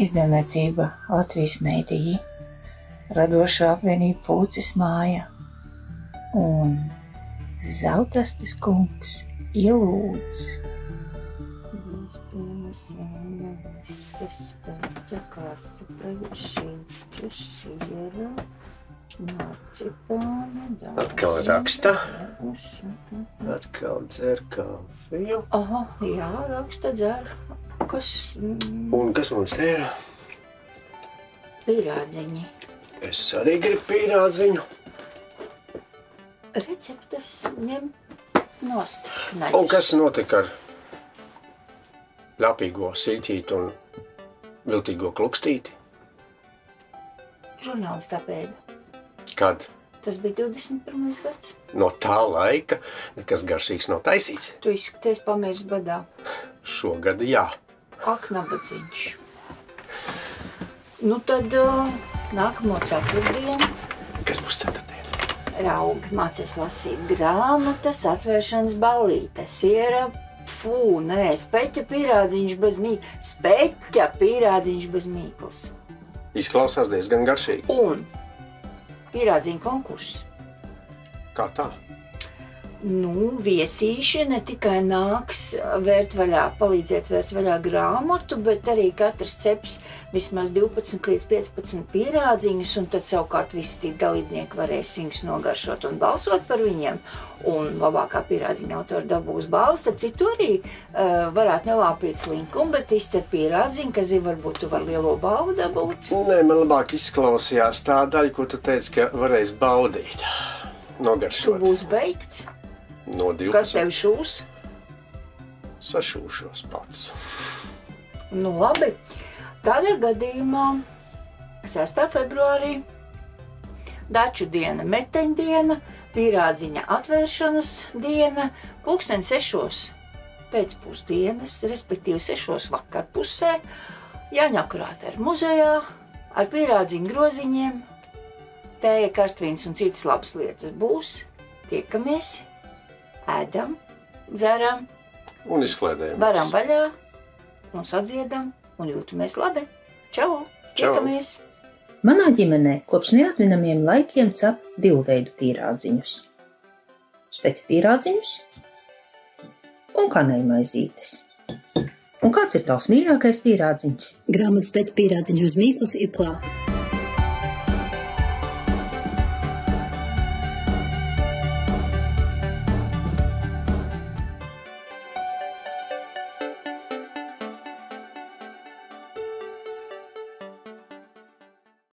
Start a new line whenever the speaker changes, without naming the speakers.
Izdevniecība Latvijas mediji, Radošā apvienība Pūces māja un Zeltastes kungs ielūdz. Speķa, kartupeļu, šiņķu, siera, marcipāni,
atkal raksta. Atkal dzer kafiju.
Aha, jā, raksta dzer.
Un kas mums te ir?
Pīrādziņi.
Es arī gribu pīrādziņu.
Receptes ņem nost.
Un kas notika ar ļapīgo siļķīti un viltīgo klukstīti?
Žurnālistā pēda.
Kad?
Tas bija 21. gads.
No tā laika nekas garšīgs nav taisīts.
Tu izskaties pamērs badā.
Šogad jā.
Ak, nabadzīņš. Nu tad nākamo ceturtdienu.
Kas būs ceturtdiena?
Raugi mācies lasīt grāmatas, atvēršanas ballīte, siera, speķa pīrādziņš bez mīklas. Speķa pīrādziņš bez mīklas.
Izklausās diezgan garšīgi.
Un pīrādziņu konkurss.
Kā tā?
Nu, viesīši ne tikai nāks vērt vaļā, palīdzēt vērt vaļā grāmatu, bet arī katrs ceps vismaz 12 līdz 15 pīrādziņus, un tad savukārt visi citi dalībnieki varēs viņus nogaršot un balsot par viņiem. Un labākā pīrādziņa autora dabūs balvas. Starp citu arī varētu nelāpīt slinkumu, bet izcep pīrādziņu, kas varbūt tu var lielo balvu dabūt.
Nē, man labāk izklausījās tā daļa, ko tu teici, ka varēs baudīt. Nogaršot.
Tu būs beigts.
No 12.
Kas tev šūs?
Sašūšos pats.
Nu labi. Tādā gadījumā 6. februārī Daču diena, meteņdiena, pīrādziņa atvēršanas diena, 6:00 pēcpusdienas, respektīvi 6:00 vakarpusē, Jāņa Akurātera muzejā ar pīrādziņu groziņiem, tēja, karstvīns un citas labas lietas būs. Tiekamies, ēdam, dzeram,
un izklaidējamies.
varam vaļā un sadziedam un jūtamies labi. Čau! Tiekamies!
Manā ģimenē kopš neatminamiem laikiem cep divu veidu pīrādziņus. Speķa pīrādziņus un kanēļmaizītes. Un kāds ir tavs mīļākais pīrādziņš?
Grāmatas Speķa pīrādziņš bez mīklas ir klāt.